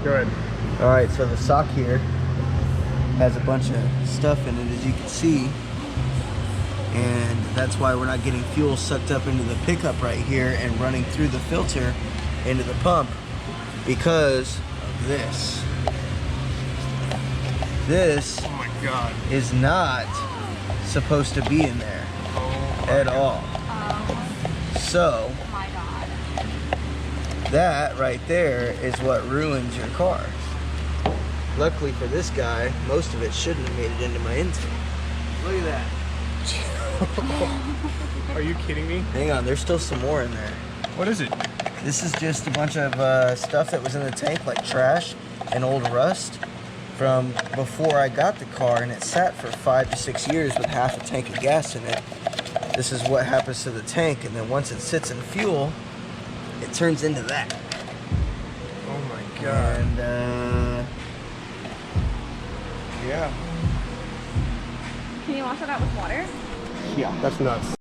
Good. All right, so the sock here has a bunch of stuff in it, as you can see, and that's why we're not getting fuel sucked up into the pickup right here and running through the filter into the pump because of this. This Oh my God. is not supposed to be in there at all. So Oh my God. that right there is what ruins your car. Luckily for this guy, most of it shouldn't have made it into my intake. Look at that. Are you kidding me? Hang on, there's still some more in there. What is it? This is just a bunch of stuff that was in the tank, like trash and old rust from before I got the car, and it sat for 5 to 6 years with half a tank of gas in it. This is what happens to the tank, and then once it sits in fuel, it turns into that. Oh my God. And yeah. Can you wash that out with water? Yeah, that's nuts.